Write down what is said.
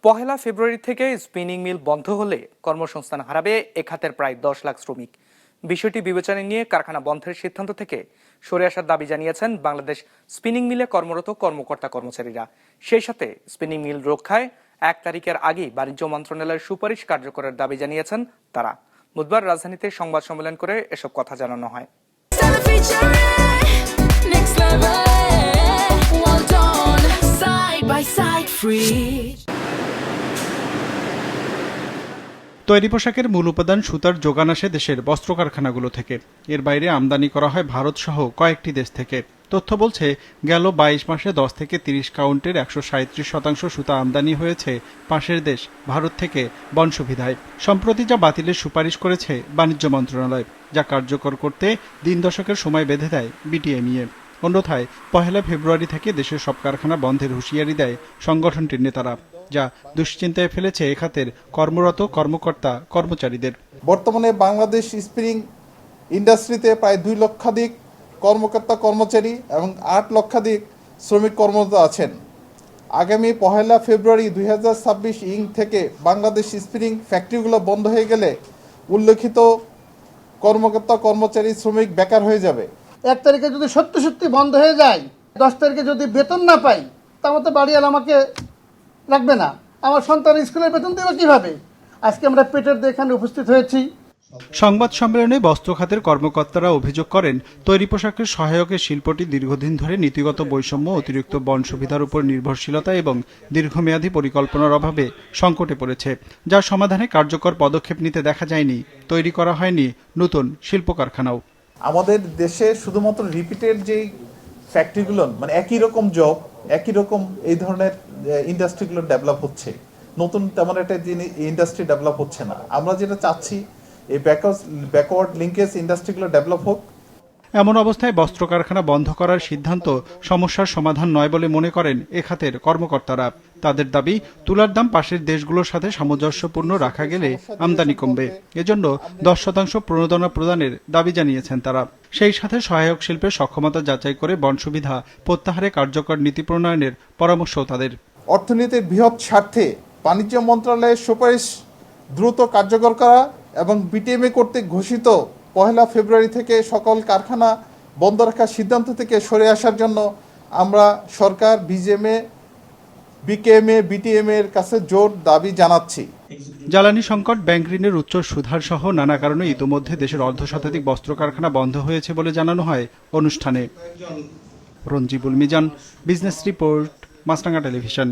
পহেলা ফেব্রুয়ারি থেকে স্পিনিং মিল বন্ধ হলে কর্মসংস্থান হারাবে এ খাতের প্রায় 10 লাখ শ্রমিক। বিষয়টি বিবেচনায় নিয়ে কারখানা বন্ধের সিদ্ধান্ত থেকে সরে আসার দাবি জানিয়েছেন বাংলাদেশ স্পিনিং মিলে কর্মরত কর্মকর্তা কর্মচারীরা। সেই সাথে স্পিনিং মিল রক্ষায় 1 তারিখের আগেই বাণিজ্য মন্ত্রণালয়ের সুপারিশ কার্যকরের দাবি জানিয়েছেন তারা। বুধবার রাজধানীতে সংবাদ সম্মেলন করে এসব কথা জানানো হয়। তৈরি পোশাকের মূল উপাদান সুতার যোগান আসে দেশের বস্ত্র কারখানাগুলো থেকে। এর বাইরে আমদানি করা হয় ভারত সহ কয়েকটি দেশ থেকে। তথ্য বলছে গেল 22 মাসে 10 থেকে 30 কাউন্টের 137% সুতা আমদানি হয়েছে পাশের দেশ ভারত থেকে বনসুবিধায়। সম্প্রতি যা বাতিলের সুপারিশ করেছে বাণিজ্য মন্ত্রণালয়, যা কার্যকর করতে 3 দশকের সময় বেঁধে দেয় বিটিএমইএ। অন্যথায় পহেলা ফেব্রুয়ারি থেকে দেশের সব কারখানা বন্ধের হুঁশিয়ারি দেয় সংগঠনটির নেতারা, যা দুশ্চিন্তায় ফেলেছে এ খাতের কর্মরত কর্মকর্তা কর্মচারীদের। বর্তমানে বাংলাদেশ স্পিনিং ইন্ডাস্ট্রিতে প্রায় 2 লক্ষাধিক কর্মকর্তা কর্মচারী এবং 8 লক্ষাধিক শ্রমিক কর্মরত আছেন। আগামী পহেলা ফেব্রুয়ারি 2026 থেকে বাংলাদেশ স্পিনিং ফ্যাক্টরিগুলো বন্ধ হয়ে গেলে উল্লেখিত কর্মকর্তা কর্মচারী শ্রমিক বেকার হয়ে যাবে। 1 তারিখে যদি সত্যি বন্ধ হয়ে যায়, 10 তারিখে যদি বেতন না পাই, তাহলে তো বাড়িওয়ালা আমাকে রাখবে না, আমার সন্তান স্কুলের বেতন দেবে কিভাবে? আজকে আমরা পেটের দিয়ে এখানে উপস্থিত হয়েছি। সংবাদ সম্মেলনে বস্ত্র খাতের কর্মকর্তারা অভিযোগ করেন, তৈরি পোশাকের সহায়কের শিল্পটি দীর্ঘদিন ধরে নীতিগত বৈষম্য, অতিরিক্ত বন সুবিধার উপর নির্ভরশীলতা এবং দীর্ঘমেয়াদী পরিকল্পনার অভাবে সংকটে পড়েছে, যার সমাধানে কার্যকর পদক্ষেপ নিতে দেখা যায়নি। তৈরি করা হয়নি নতুন শিল্প কারখানাও। আমাদের দেশে শুধুমাত্র রিপিটেড যেই ফ্যাক্টরিগুলো, মানে একই রকম জব, একই রকম এই ধরনের ইন্ডাস্ট্রিগুলো ডেভেলপ হচ্ছে, নতুন তেমন একটা ইন্ডাস্ট্রি ডেভেলপ হচ্ছে না। আমরা যেটা চাচ্ছি এই ব্যাকওয়ার্ড লিঙ্কেজ ইন্ডাস্ট্রিগুলো ডেভেলপ হোক। এমন অবস্থায় বস্ত্র কারখানা বন্ধ করার সিদ্ধান্ত সমস্যার সমাধান নয় বলে মনে করেন এ খাতের কর্মকর্তারা। তাদের দাবি, তুলার দাম পাশের দেশগুলোর সাথে সামঞ্জস্যপূর্ণ রাখা গেলে আমদানি কমবে। এজন্য 10% প্রণোদনা প্রদানের দাবি জানিয়েছেন তারা। সেই সাথে সহায়ক শিল্পের সক্ষমতা যাচাই করে বন সুবিধা প্রত্যাহারে কার্যকর নীতি প্রণয়নের পরামর্শও তাদের। অর্থনীতির বৃহৎ স্বার্থে বাণিজ্য মন্ত্রণালয়ের সুপারিশ দ্রুত কার্যকর করা এবং বিটিএমএ কর্তৃক ঘোষিত পহেলা ফেব্রুয়ারি থেকে সকল কারখানা বন্ধ রাখার সিদ্ধান্ত থেকে সরে আসার জন্য আমরা সরকার, বিকেএমএ, বিটিএমএ এর কাছে জোর দাবি জানাচ্ছি। জ্বালানি সংকট, ব্যাংক ঋণের উচ্চ সুদহার সহ নানা কারণে ইতোমধ্যে দেশের অর্ধশতাধিক বস্ত্র কারখানা বন্ধ হয়েছে বলে জানানো হয় অনুষ্ঠানে। রঞ্জিবুল মিজান, বিজনেস রিপোর্ট, মাছরাঙা টেলিভিশন।